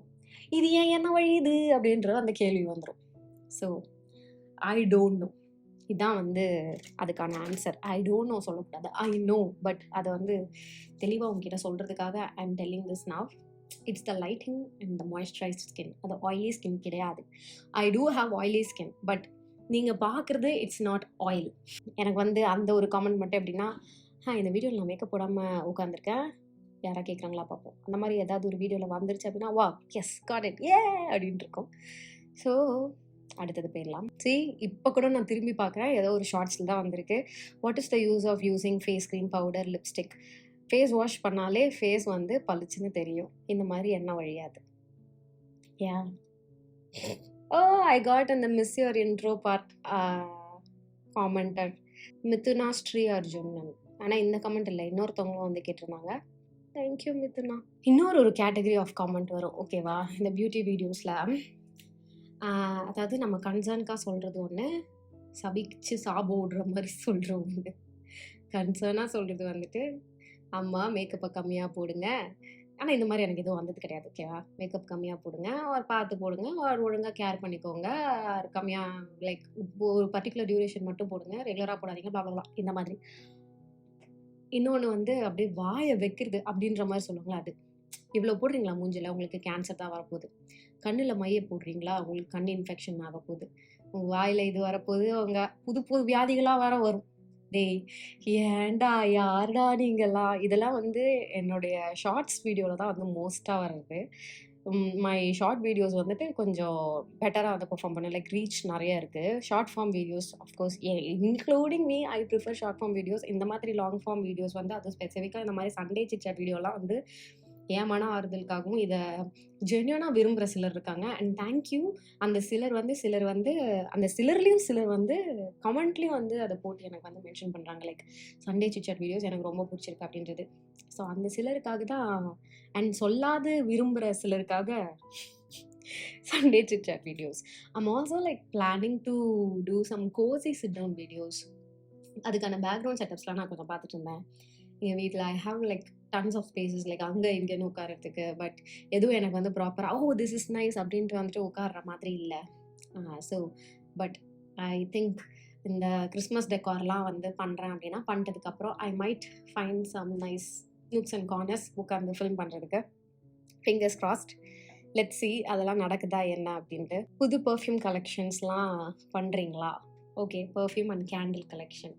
[SPEAKER 1] இது ஏன் என்ன வழியுது அப்படின்றது அந்த கேள்வி வந்துடும். So I don't no. இதுதான் வந்து அதுக்கான ஆன்சர். ஐ டோன்ட் நோ சொல்லக்கூடாது, ஐ நோ. பட் அதை வந்து தெளிவாக உங்ககிட்ட சொல்கிறதுக்காக I am telling this now. It's the lighting and the moisturised skin. அது ஆயிலி ஸ்கின் கிடையாது. I do have oily skin, but நீங்கள் பார்க்குறது இட்ஸ் நாட் ஆயில். எனக்கு வந்து அந்த ஒரு காமெண்ட் மட்டும் எப்படின்னா, இந்த வீடியோவில் நான் மேக்கப் போடாமல் உட்காந்துருக்கேன், யாராவது கேட்குறாங்களா பார்ப்போம். அந்த மாதிரி ஏதாவது ஒரு வீடியோவில் வந்துருச்சு அப்படின்னா வா எஸ் காட் இட் ஏ அப்படின்ட்டு இருக்கும். ஸோ அடுத்தது போயிடலாம். இப்போ கூட நான் திரும்பி பார்க்குறேன், ஏதோ ஒரு ஷார்ட்ஸில் தான் வந்திருக்கு. What is the use of using face cream, powder, lipstick? Face wash பண்ணாலே ஃபேஸ் வந்து பளிச்சுன்னு தெரியும். இந்த மாதிரி என்ன வழியாது? யா ஐ காட் அந்த miss your intro part commented Mithuna Sri Arjunan. ஆனால் இந்த கமெண்ட் இல்லை, இன்னொருத்தவங்களும் வந்து கேட்டிருந்தாங்க. தேங்க்யூ மிதுனா. இன்னொரு ஒரு கேட்டகரி ஆஃப் காமெண்ட் வரும் ஓகேவா இந்த பியூட்டி வீடியோஸில். அதாவது நம்ம கன்சர்னுக்காக சொல்கிறது ஒன்று, சபிச்சு சாபோடுற மாதிரி சொல்கிற ஒன்று. கன்சர்னாக சொல்கிறது வந்துட்டு அம்மா மேக்கப்பை கம்மியாக போடுங்க, ஆனால் இந்த மாதிரி எனக்கு எதுவும் வந்தது கிடையாது ஓகேவா. மேக்கப் கம்மியாக போடுங்க, அவர் பார்த்து போடுங்க, அவர் ஒழுங்காக கேர் பண்ணிக்கோங்க, கம்மியாக லைக் ஒரு பர்டிகுலர் டியூரேஷன் மட்டும் போடுங்க, ரெகுலராக போடாதீங்க பாபலாம் இந்த மாதிரி. இன்னொன்று வந்து அப்படியே வாயை வைக்கிறது அப்படின்ற மாதிரி சொல்லுவாங்களா, அது இவ்வளோ போடுறீங்களா மூஞ்சில், உங்களுக்கு கேன்சர் தான் வரப்போகுது. கண்ணில் மைய போடுறீங்களா, உங்களுக்கு கண் இன்ஃபெக்ஷன் ஆக போகுது. உங்கள் வாயில் இது வரப்போகுது, அவங்க புது புது வியாதிகளாக வேற வரும். டேய் ஏன்டா யாருடா நீங்கள்லாம்? இதெல்லாம் வந்து என்னுடைய ஷார்ட்ஸ் வீடியோவில் தான் வந்து மோஸ்ட்டாக வர்றது. மை ஷார்ட் வீடியோஸ் வந்துட்டு கொஞ்சம் பெட்டராக வந்து பெர்ஃபார்ம் பண்ணேன். லைக் ரீச் நிறைய இருக்குது. Short form videos of course including me, I prefer short form videos. இந்த மாதிரி லாங் ஃபார்ம் வீடியோஸ் வந்து அது ஸ்பெசிஃபிக்காக இந்த மாதிரி சண்டே சிட் வீடியோலாம் வந்து என் மன ஆறுதலுக்காகவும் இதை ஜென்யூனாக விரும்புகிற சிலர் இருக்காங்க. And thank you. அந்த சிலர் வந்து அந்த சிலர்லேயும் சிலர் வந்து கமெண்ட்லேயும் வந்து அதை போட்டு எனக்கு வந்து மென்ஷன் பண்ணுறாங்க, லைக் சண்டே சிட் வீடியோஸ் எனக்கு ரொம்ப பிடிச்சிருக்கு அப்படின்றது. ஸோ அந்த சிலருக்காக தான், அண்ட் சொல்லாது விரும்புகிற சிலருக்காக Sunday sit videos. I'm also like planning to do some cosy sit down videos. அதுக்கான பேக்ரவுண்ட் செட்டப்ஸ்லாம் நான் கொஞ்சம் பார்த்துட்டு இருந்தேன். என் வீட்டில் I have like tons of spaces, like அங்கே இங்கேன்னு உட்காரத்துக்கு. பட் எதுவும் எனக்கு வந்து ப்ராப்பராக திஸ் இஸ் நைஸ் அப்படின்ட்டு வந்துட்டு உட்கார்ற மாதிரி இல்லை. ஸோ பட் ஐ திங்க் இந்த கிறிஸ்மஸ் டெக்கார்லாம் வந்து பண்ணுறேன் அப்படின்னா பண்ணிட்டதுக்கப்புறம் I might find some nice nooks and corners உட்காந்து ஃபில்ம் பண்ணுறதுக்கு. Fingers crossed. லெட்ஸ் சி அதெல்லாம் நடக்குதா என்ன அப்படின்ட்டு. புது பர்ஃப்யூம் கலெக்ஷன்ஸ்லாம் பண்ணுறீங்களா? Okay, perfume and candle collection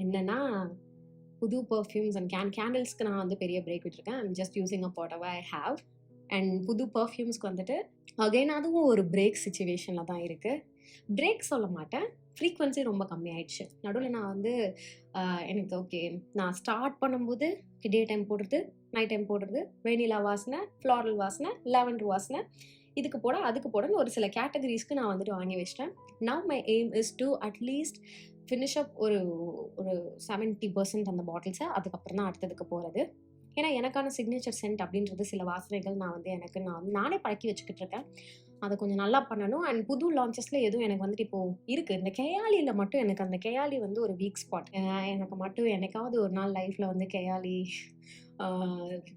[SPEAKER 1] என்னென்னா, புது பர்ஃப்யூம்ஸ் அண்ட் கேண்டில்ஸ்க்கு நான் வந்து பெரிய பிரேக் விட்டுருக்கேன். I'm just using up what ever I have. And புது பர்ஃப்யூம்ஸ்க்கு வந்துட்டு அகைன் அதுவும் ஒரு பிரேக் சிச்சுவேஷனில் தான் இருக்குது. பிரேக் சொல்ல மாட்டேன், ஃப்ரீக்வன்சி ரொம்ப கம்மியாயிடுச்சு. நடுவில் நான் வந்து எனக்கு ஓகே, நான் ஸ்டார்ட் பண்ணும்போது டே டைம் போடுறது, நைட் டைம் போடுறது, வெனிலா வாசனை, ஃப்ளாரல் வாசனை, லாவெண்டர் வாசனை, இதுக்கு போட அதுக்கு போடன்னு ஒரு சில கேட்டகரிஸ்க்கு நான் வந்துட்டு வாங்கி வச்சிட்டேன். Now my aim is to at least finish up ஒரு 70% அந்த பாட்டில்ஸை. அதுக்கப்புறம் தான் அடுத்ததுக்கு போகிறது. ஏன்னா எனக்கான சிக்னேச்சர் சென்ட் அப்படின்றது சில வாசனைகள் நான் வந்து நானே பழக்கி வச்சுக்கிட்டு இருக்கேன். அதை கொஞ்சம் நல்லா பண்ணணும். அண்ட் புது லான்ச்சஸில் எதுவும் எனக்கு வந்துட்டு இப்போது இருக்குது. இந்த கெயாலியில் மட்டும் எனக்கு அந்த கெயாலி வந்து ஒரு வீக் ஸ்பாட். எனக்கு மட்டும் என்னைக்காவது ஒரு நாள் லைஃப்பில் வந்து கெயாலி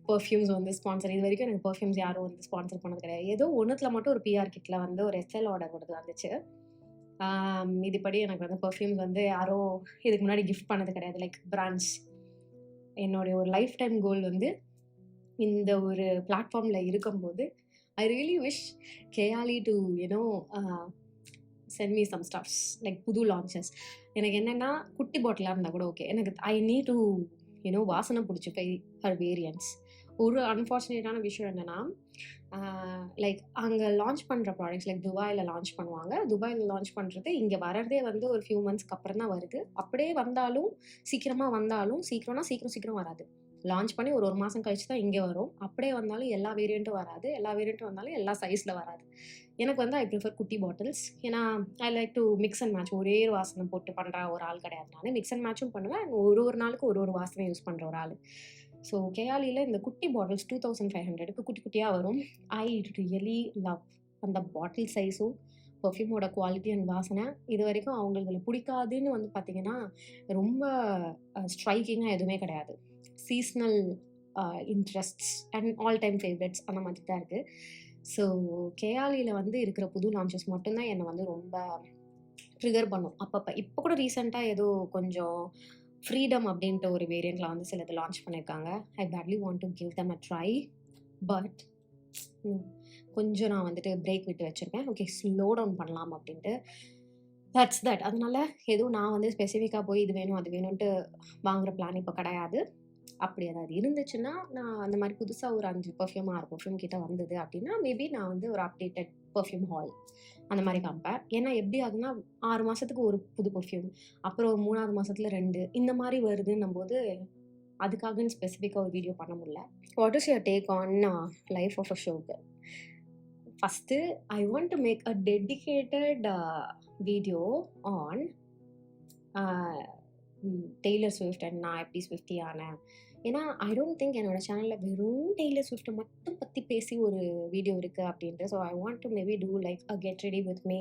[SPEAKER 1] பர்ஃப்யூம்ஸ் வந்து ஸ்பான்சர், இது வரைக்கும் எனக்கு பர்ஃப்யூம்ஸ் யாரும் வந்து ஸ்பான்சர் பண்ணது கிடையாது. ஏதோ ஒன்றுத்தில் மட்டும் ஒரு பிஆர் கிட்டில் வந்து ஒரு எஸ்எல் ஆர்டர் கொடுத்து வந்துச்சு. இதுபடி எனக்கு வந்து பர்ஃப்யூம்ஸ் வந்து யாரும் இதுக்கு முன்னாடி கிஃப்ட் பண்ணது கிடையாது, லைக் பிராண்ட்ஸ். என்னுடைய ஒரு லைஃப் டைம் கோல் வந்து இந்த ஒரு பிளாட்ஃபார்மில் இருக்கும்போது I really wish Kayali to send me some stuffs like புது லான்ச்சஸ். எனக்கு என்னென்னா குட்டி பாட்டிலாக இருந்தால் கூட ஓகே. எனக்கு ஐ நீட் டு வாசனை பிடிச்சி போய் ஹர் வேரியன்ஸ். ஒரு அன்ஃபார்ச்சுனேட்டான விஷயம் என்னென்னா, லைக் அங்கே லான்ச் பண்ணுற ப்ராடக்ட்ஸ் லைக் துபாயில் லான்ச் பண்ணுவாங்க. துபாயில் லான்ச் பண்ணுறது இங்கே வரதே வந்து ஒரு ஃபியூ மந்த்ஸ்க்கு அப்புறம் தான் வருது. அப்படியே வந்தாலும் சீக்கிரம் வராது. லான்ச் பண்ணி ஒரு மாதம் கழிச்சு தான் இங்கே வரும். அப்படியே வந்தாலும் எல்லா வேரியண்ட்டும் வராது. எல்லா வேரியண்ட்டும் வந்தாலும் எல்லா சைஸில் வராது. எனக்கு வந்து ஐ ப்ரிஃபர் குட்டி பாட்டில்ஸ். ஏன்னா I like to mix and match. ஒரே ஒரு வாசனை போட்டு பண்ணுற ஒரு ஆள் கிடையாது. நான் மிக்ஸ் அண்ட் மேட்சும் பண்ணுவேன். ஒரு நாளுக்கு ஒரு வாசனை யூஸ் பண்ணுற ஒரு ஆள். ஸோ கெயாலியில் இந்த குட்டி பாட்டில்ஸ் 2500க்கு குட்டி குட்டியாக வரும். ஐ ரியலி லவ் அந்த பாட்டில் சைஸும், பெர்ஃப்யூமோட குவாலிட்டி அண்ட் வாசனை இது வரைக்கும் அவங்களுக்கு பிடிக்காதுன்னு வந்து பார்த்தீங்கன்னா, ரொம்ப ஸ்ட்ரைக்கிங்கா எதுவுமே கிடையாது. Seasonal interests and all time favourites அந்த மாதிரி தான் இருக்கு. ஸோ கேஆலில வந்து இருக்கிற புது லான்ச்சஸ் மட்டும் தான் என்ன வந்து ரொம்ப ட்ரிகர் பண்ணும் அப்பப்ப. இப்போ கூட ரீசென்ட்டா ஏதோ கொஞ்சம் ஃப்ரீடம் அப்படின்ட்டு ஒரு வேரியண்ட்ல வந்து சிலது லான்ச் பண்ணியிருக்காங்க. ஐ badly want to give them a try. But கொஞ்சம் நான் வந்துட்டு பிரேக் விட்டு வச்சிருக்கேன். ஓகே, ஸ்லோ டவுன் பண்ணலாம் அப்படின்ட்டு. That's that. அதனால எதுவும் நான் வந்து ஸ்பெசிஃபிக்கா போய் இது வேணும், அது வேணுன்ட்டு வாங்குற பிளான் இப்போ கிடையாது. அப்படி ஏதாவது இருந்துச்சுன்னா, நான் அந்த மாரி புதுசா ஒரு 5 பெர்ஃப்யூம், 6 பெர்ஃப்யூம் கிட்ட வந்தது அப்படின்னா, மேபி நான் வந்து ஒரு அப்டேட்டட் பெர்ஃப்யூம் ஹால் அந்த மாரி காமிப்பேன். ஏன்னா எப்படி ஆகுதுன்னா, 6 மாசத்துக்கு ஒரு புது பெர்ஃப்யூம், அப்புறம் 3வது மாசத்துல 2 இந்த மாரி வருதுன்னும்போது, அதுக்காகன்னு ஸ்பெசிஃபிக்கா ஒரு வீடியோ பண்ண முடியல. What is your take on life of a showgirl? First I want to make a dedicated video on Taylor Swift and நான் எப்படி ஸ்விஃப்டி ஆனேன். ஏன்னா ஐ டோன்ட் திங்க் என்னோட சேனலில் வெறும் டெய்லர் ஸ்விஃப்ட்டை மட்டும் பற்றி பேசி ஒரு வீடியோ இருக்குது அப்படின்ட்டு. So I want to maybe do like a get ready with me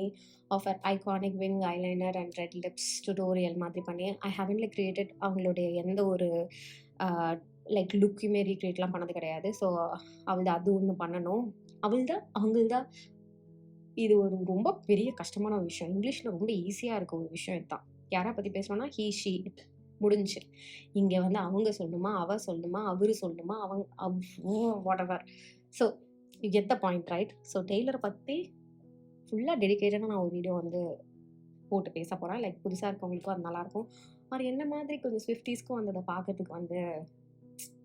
[SPEAKER 1] of a iconic wing eyeliner and red lips tutorial மாதிரி பண்ணி ஐ ஹேவன்ட்லி கிரியேட்டட் அவங்களுடைய எந்த ஒரு லைக் லுக்குமே ரீக்ரியேட்லாம் பண்ணது கிடையாது. ஸோ அவள்தான் அது ஒன்று பண்ணணும். அவங்கள்தான் இது ஒரு ரொம்ப பெரிய கஷ்டமான ஒரு விஷயம். இங்கிலீஷில் ரொம்ப ஈஸியாக இருக்க ஒரு விஷயம் இதுதான். யாரை பற்றி பேசணும்னா ஹீ ஷீ இட் முடிஞ்சு. இங்கே வந்து அவங்க சொல்லணுமா, அவ சொல்லணுமா, அவரு சொல்லணுமா, whatever. So you get the point right. So டெய்லரை பற்றி ஃபுல்லாக டெடிகேட்டடாக நான் ஒரு வீடியோ வந்து போட்டு பேச போகிறேன். லைக் புதுசாக இருக்கவங்களுக்கும் அது நல்லாயிருக்கும். அவர் என்ன மாதிரி கொஞ்சம் ஸ்விஃப்டிஸ்க்கும் வந்து அதை பார்க்கறதுக்கு வந்து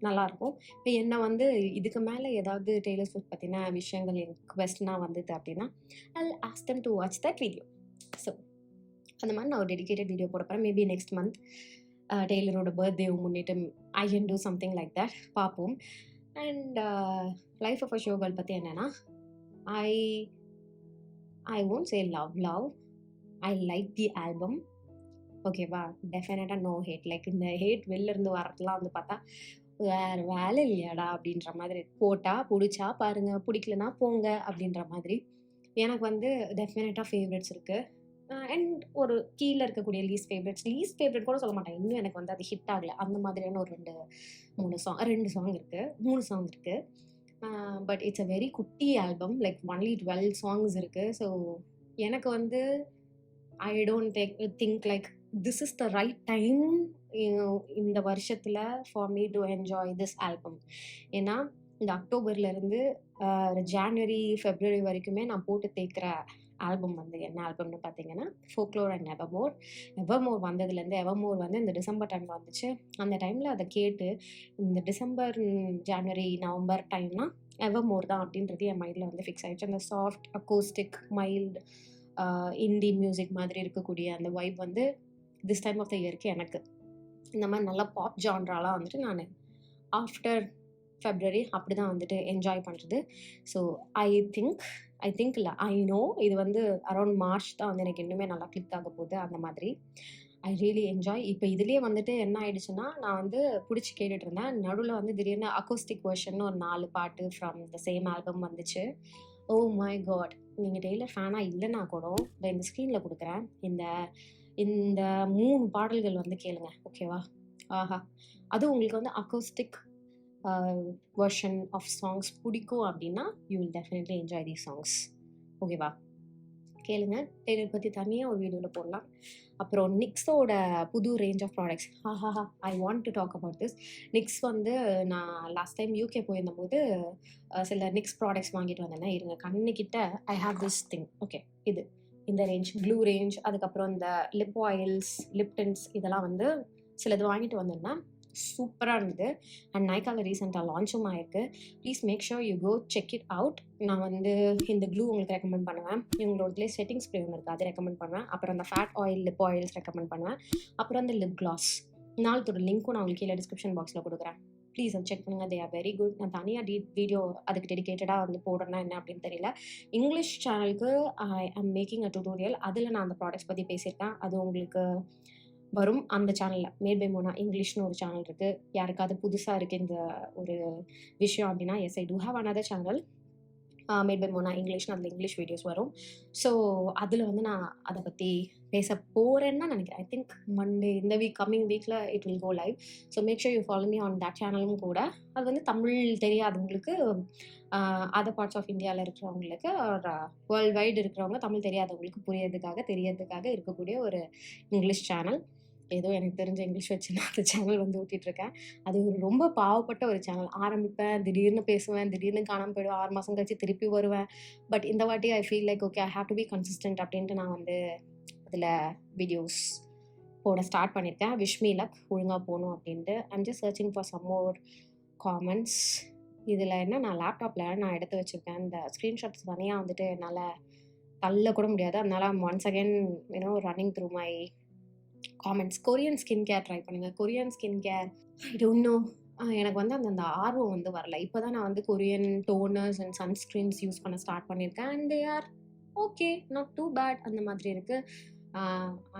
[SPEAKER 1] நல்லாயிருக்கும். இப்போ என்ன வந்து இதுக்கு மேலே ஏதாவது டெய்லர் ஸ்விஃப்ட் பற்றின விஷயங்கள் எனக்கு கொஸ்டினாக வந்தது அப்படின்னா, I will ask them to watch that video. So அந்த மாதிரி நான் ஒரு டெடிகேட்டட் வீடியோ போட போகிறேன். மேபி நெக்ஸ்ட் மந்த் டெய்லரோட பர்த்டேவை முன்னிட்டு I can do something like that, பார்ப்போம். And life of a showgirl பற்றி என்னென்னா, I I won't say love I like the album. ஓகேவா, டெஃபினட்டாக நோ ஹேட். லைக் இந்த ஹேட் வெளில இருந்து வரதுலாம் வந்து பார்த்தா வேறு வேலை இல்லையாடா அப்படின்ற மாதிரி, போட்டால் பிடிச்சா பாருங்க, பிடிக்கலனா போங்க அப்படின்ற மாதிரி. எனக்கு வந்து டெஃபினட்டாக ஃபேவரட்ஸ் இருக்குது. அண்ட் ஒரு கீழே இருக்கக்கூடிய லீஸ்ட் ஃபேவரட் கூட சொல்ல மாட்டேன். இன்னும் எனக்கு வந்து அது ஹிட் ஆகலை அந்த மாதிரியான ஒரு 2 சாங் இருக்குது, 3 சாங் இருக்குது. பட் இட்ஸ் அ வெரி குட்டி ஆல்பம். லைக் ஒன்லி 12 சாங்ஸ் இருக்குது. ஸோ எனக்கு வந்து I don't think like this is the right time இந்த வருஷத்தில் for me to enjoy this album. ஏன்னா இந்த அக்டோபர்லேருந்து ஜான்வரி ஃபெப்ரவரி வரைக்குமே நான் போட்டு தேய்க்கிற ஆல்பம் வந்து என்ன ஆல்பம்னு பார்த்தீங்கன்னா ஃபோக்லோர் அண்ட் எவர்மோர் வந்ததுலேருந்து எவர்மோர் வந்து இந்த டிசம்பர் டைமில் வந்துச்சு. அந்த டைமில் அதை கேட்டு இந்த டிசம்பர் ஜான்வரி நவம்பர் டைம்னா எவர்மோர் தான் அப்படின்றது என் மைண்டில் வந்து ஃபிக்ஸ் ஆகிடுச்சு. அந்த soft acoustic mild Hindi music மாதிரி இருக்கக்கூடிய அந்த வைப் வந்து திஸ் டைம் ஆஃப் த இயருக்கு எனக்கு இந்த மாதிரி நல்லா பாப் ஜான்ராலாம் வந்துட்டு நான் ஆஃப்டர் ஃபெப்ரவரி அப்படி தான் வந்துட்டு என்ஜாய் பண்ணுறது. ஸோ ஐ திங்க் இல்லை, ஐ நோ இது வந்து அரௌண்ட் மார்ச் தான் வந்து எனக்கு இன்னுமே நல்லா கிளிக் ஆக போகுது. அந்த மாதிரி ஐ ரியலி என்ஜாய். இப்போ இதுலேயே வந்துட்டு என்ன ஆயிடுச்சுன்னா, நான் வந்து பிடிச்சி கேட்டுட்டு இருந்தேன். நடுவில் வந்து திடீர்னு அக்கோஸ்டிக் வெர்ஷன் ஒரு 4 பாட்டு ஃப்ரம் த சேம் ஆல்பம் வந்துச்சு. Oh my God! நீங்கள் டெய்லர் ஃபேனாக இல்லைன்னா கூட இந்த ஸ்க்ரீனில் கொடுக்குறேன். இந்த 3 பாடல்கள் வந்து கேளுங்க, ஓகேவா? ஆஹா! அதுவும் உங்களுக்கு வந்து அக்கோஸ்டிக் வெர்ஷன் ஆஃப் சாங்ஸ் பிடிக்கும் அப்படின்னா you will definitely enjoy these songs. ஓகேவா? கேளுங்க. டெய்லர் பற்றி தனியாக ஒரு வீடியோவில் போடலாம். அப்புறம் நிக்ஸோட புது range of products, I want to talk about this. NYX வந்து நான் லாஸ்ட் டைம் யூகே போயிருந்தபோது சில நிக்ஸ் ப்ராடக்ட்ஸ் வாங்கிட்டு வந்தேன்னா, இருங்க கண்ணுக்கிட்ட I have this thing. Okay, இந்த ரேஞ்ச், ப்ளூ ரேஞ்ச், அதுக்கப்புறம் இந்த லிப் ஆயில்ஸ், லிப் டின்ட்ஸ் இதெல்லாம் வந்து சிலது வாங்கிட்டு வந்தேன்னா சூப்பராக இருந்தது. அண்ட் நைக்காவில் ரீசெண்டாக லான்ச்சும் ஆயிருக்கு. Please make sure you go check it out. நான் வந்து இந்த க்ளூ உங்களுக்கு ரெக்கமெண்ட் பண்ணுவேன். இவங்களோடதுலேயே செட்டிங் ஸ்ப்ரே ஒன்று இருக்குது, அதை ரெக்கமெண்ட் பண்ணுவேன். அப்புறம் அந்த fat oil lip oils recommend பண்ணுவேன். அப்புறம் அந்த லிப் கிளாஸ் நாலத்தோட லிங்க்கும் நான் உங்களுக்கு கீழே டிஸ்கிரிப்ஷன் பாக்ஸில் கொடுக்குறேன். ப்ளீஸ் அதை செக் பண்ணுங்கள். They are very good. நான் தனியாக வீடியோ அதுக்கு டெடிகேட்டடாக வந்து போடுறேன்னா என்ன அப்படின்னு தெரியல. இங்கிலீஷ் சேனலுக்கு ஐ ஆம் மேக்கிங் அ டுட்டோரியல். அதில் நான் அந்த ப்ராடக்ட்ஸ் பற்றி பேசியிருக்கேன். அது உங்களுக்கு வரும் அந்த சேனலில். மேட் பை மோனா இங்கிலீஷ்னு ஒரு சேனல் இருக்குது. யாருக்காவது புதுசாக இருக்குது இந்த ஒரு விஷயம் அப்படின்னா, yes I do have another channel. Made by Mona இங்கிலீஷ்னு அதில் இங்கிலீஷ் வீடியோஸ் வரும். ஸோ அதில் வந்து நான் அதை பற்றி பேச போகிறேன்னு தான் நினைக்கிறேன். ஐ திங்க் மண்டே இந்த கம்மிங் வீக்கில் it will go live. So make sure you follow me on that சேனலும் கூட. அது வந்து தமிழ் தெரியாதவங்களுக்கு, அதர் பார்ட்ஸ் ஆஃப் இந்தியாவில் இருக்கிறவங்களுக்கு, வேர்ல்டு வைடு இருக்கிறவங்க, தமிழ் தெரியாதவங்களுக்கு தெரியறதுக்காக இருக்கக்கூடிய ஒரு இங்கிலீஷ் சேனல். ஏதோ எனக்கு தெரிஞ்ச இங்கிலீஷ் வச்சு நான் அந்த சேனல் வந்து ஊட்டிகிட்ருக்கேன். அது ஒரு ரொம்ப பாவப்பட்ட ஒரு சேனல். ஆரம்பிப்பேன், திடீர்னு பேசுவேன், திடீர்னு காணாமல் போயிடுவேன், 6 மாதம் கழிச்சு திருப்பி வருவேன். பட் இந்த வாட்டி I feel like okay, I have to be consistent அப்படின்ட்டு நான் வந்து அதில் வீடியோஸ் போட ஸ்டார்ட் பண்ணியிருக்கேன். விஷ் மீ லக், ஒழுங்காக போகணும் அப்படின்ட்டு. I'm just searching for some more comments. இதில் என்ன, நான் லேப்டாப்பில் நான் எடுத்து வச்சுருக்கேன். இந்த ஸ்க்ரீன்ஷாட்ஸ் தனியாக வந்துட்டு என்னால் தள்ள கூட முடியாது. அதனால once again running through my comments. Korean skin care try பண்ணுங்கள். Korean skin care I don't know, எனக்கு வந்து அந்த ஆர்வம் வந்து வரல. இப்போ தான் நான் வந்து Korean toners and sunscreens use பண்ண ஸ்டார்ட் பண்ணியிருக்கேன். And they are okay, not too bad. அந்த மாதிரி இருக்குது.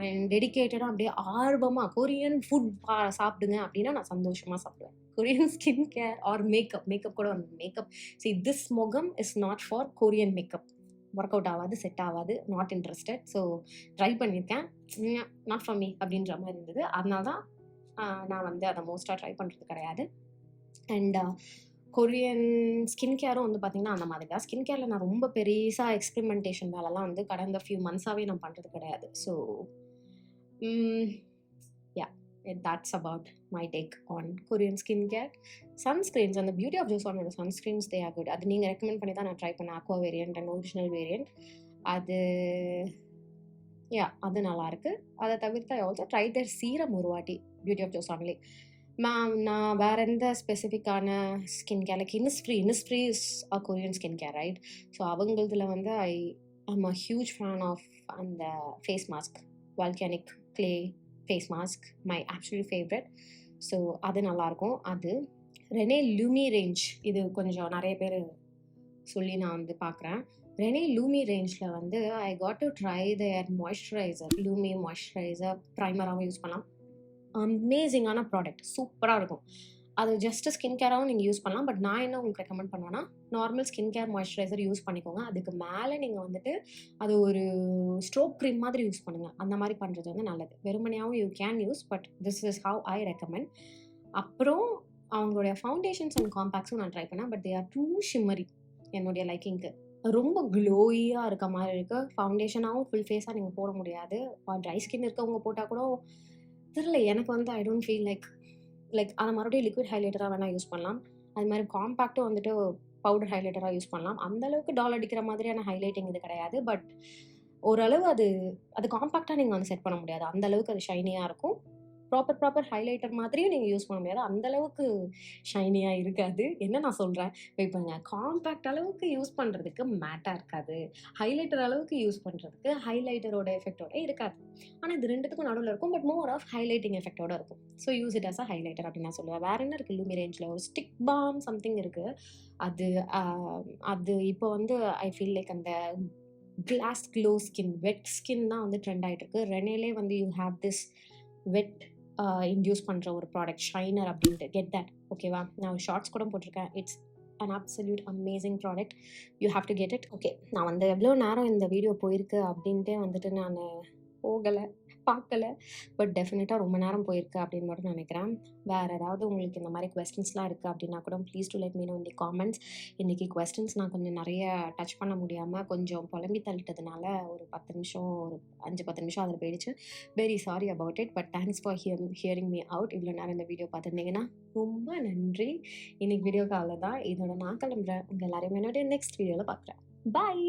[SPEAKER 1] அண்ட் டெடிக்கேட்டடாக அப்படியே ஆர்வமாக கொரியன் ஃபுட் சாப்பிடுங்க அப்படின்னா நான் சந்தோஷமாக சாப்பிடுவேன். Korean skin care or makeup கூட வந்து மேக்கப் திஸ் முகம் is not for Korean makeup. Work out ஆகாது, செட் ஆகாது, நாட் இன்ட்ரெஸ்டட். ஸோ ட்ரை பண்ணியிருக்கேன், நாட் ஃபார் மீ அப்படின்ற மாதிரி இருந்தது. அதனால தான் நான் வந்து அதை மோஸ்ட்டாக ட்ரை பண்ணுறது கிடையாது. அண்ட் கொரியன் ஸ்கின் கேரும் வந்து பார்த்திங்கன்னா அந்த மாதிரி தான். ஸ்கின் கேரில் நான் ரொம்ப பெருசாக எக்ஸ்பெரிமெண்டேஷன் வேலைலாம் வந்து கடந்த ஃபியூ மந்த்ஸாகவே நான் பண்ணுறது கிடையாது. So that's about my take on Korean skincare. Sunscreens and the beauty of those one, the sunscreens, they are good. அது நீங்கள் ரெக்கமெண்ட் பண்ணி தான் நான் ட்ரை பண்ணேன். aqua variant and original variant. அது நல்லாயிருக்கு. அதை தவிர்த்து I also tried their serum ஒரு வாட்டி, beauty of those only. நான் வேறு எந்த ஸ்பெசிஃபிக்கான skin care like Innisfree is a Korean skin care, right? So அவங்களதுல வந்து I am a huge fan of அந்த face mask, volcanic clay face mask, my actually favourite. So அது நல்லாயிருக்கும். அது ரெனே லூமி ரேஞ்ச், இது கொஞ்சம் நிறைய பேர் சொல்லி நான் வந்து பார்க்குறேன். ரெனே லூமி ரேஞ்சில் வந்து I got to try their moisturiser. Lumi moisturiser ப்ரைமராகவும் யூஸ் பண்ணலாம். அமேசிங்கான ப்ராடக்ட், சூப்பராக இருக்கும். அது ஜஸ்ட்டு ஸ்கின் கேராகவும் நீங்கள் யூஸ் பண்ணலாம். பட் நான் என்ன உங்களுக்கு ரெக்கமெண்ட் பண்ணுவேன்னா, normal skin care moisturiser use பண்ணிக்கோங்க. அதுக்கு மேலே நீங்கள் வந்துட்டு அது ஒரு ஸ்ட்ரோக் க்ரீம் மாதிரி யூஸ் பண்ணுங்கள். அந்த மாதிரி பண்ணுறது வந்து நல்லது. வெறுமனையாகவும் you can use, but this is how I recommend. அப்புறம் அவங்களுடைய ஃபவுண்டேஷன்ஸ் அண்ட் காம்பேக்ட்ஸும் நான் ட்ரை பண்ணேன். But they are too shimmery என்னுடைய லைக்கிங்க்கு. ரொம்ப க்ளோயியாக இருக்க மாதிரி இருக்குது. ஃபவுண்டேஷனாகவும் ஃபுல் ஃபேஸாக நீங்கள் போட முடியாது. ட்ரை ஸ்கின் இருக்கவங்க போட்டால் கூட தெரியல, எனக்கு வந்து ஐ டோன்ட் ஃபீல் லைக் அதை மறுபடியும் லிக்விட் ஹைலைட்டராக வேணால் யூஸ் பண்ணலாம். அது மாதிரி காம்பேக்டும் வந்துட்டு பவுடர் ஹைலைட்டராக யூஸ் பண்ணலாம். அந்தளவுக்கு டால் அடிக்கிற மாதிரியான ஹைலைட்டிங் இது கிடையாது. பட் ஓரளவு அது காம்பேக்டாக நீங்கள் வந்து செட் பண்ண முடியாது. அந்தளவுக்கு அது ஷைனியாக இருக்கும். ப்ராப்பர் ஹைலைட்டர் மாதிரியும் நீங்கள் யூஸ் பண்ண முடியாது. அந்தளவுக்கு ஷைனியாக இருக்காது. என்ன நான் சொல்கிறேன், வெயிட் பண்ணுங்க. காம்பேக்ட் அளவுக்கு யூஸ் பண்ணுறதுக்கு மேட்டாக இருக்காது. ஹைலைட்டர் அளவுக்கு யூஸ் பண்ணுறதுக்கு ஹைலைட்டரோட எஃபெக்டோட இருக்காது. ஆனால் இது ரெண்டுத்துக்கும் நடுவில் இருக்கும். பட் மோர் ஆஃப் ஹைலைட்டிங் எஃபெக்டோட இருக்கும். So use it as a highlighter அப்படின்னு நான் சொல்லுவேன். வேறு என்ன இருக்குது லூமி ரேஞ்சில்? ஒரு ஸ்டிக் பாம் சம்திங் இருக்குது. அது இப்போ வந்து ஐ ஃபீல் லைக் அந்த கிளாஸ் க்ளோ ஸ்கின், வெட் ஸ்கின் தான் வந்து ட்ரெண்ட் ஆகிட்டு இருக்கு. ரெனேலே வந்து you have this wet induce பண்ணுற ஒரு ப்ராடக்ட், ஷைனர் அப்படின்ட்டு. கெட் தட், ஓகேவா? நான் ஒரு ஷார்ட்ஸ் கூட போட்டிருக்கேன். It's an absolute amazing product. You have to get it. Okay, நான் வந்து எவ்வளோ நேரம் இந்த வீடியோ போயிருக்கு அப்படின்ட்டே வந்துட்டு நான் போகலை, பார்க்கல. பட் டெஃபினட்டாக ரொம்ப நேரம் போயிருக்கு அப்படின்னு மட்டும் நினைக்கிறேன். வேறு ஏதாவது உங்களுக்கு இந்த மாதிரி கொஸ்டின்ஸ்லாம் இருக்குது அப்படின்னா கூட please to let me know in the comments. இன்றைக்கி கொஸ்டின்ஸ் நான் கொஞ்சம் நிறைய டச் பண்ண முடியாமல் கொஞ்சம் புலம்பி தள்ளிட்டதுனால ஒரு 10 நிமிஷம், ஒரு 5-10 நிமிஷம் அதில் போயிடுச்சு. Very sorry about it. But thanks for hearing me out. இவ்வளோ நேரம் இந்த வீடியோ பார்த்துருந்தீங்கன்னா ரொம்ப நன்றி. இன்றைக்கி வீடியோக்கு அவ்வளோதான். இதோட நான் கிளம்புறேன். உங்கள் எல்லாரையும் என்னுடைய நெக்ஸ்ட் வீடியோவில் பார்க்குறேன். பாய்.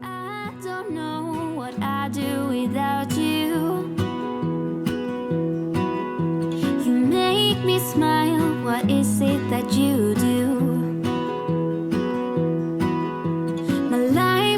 [SPEAKER 1] I don't know what I'd do without you. You make me smile. What is it that you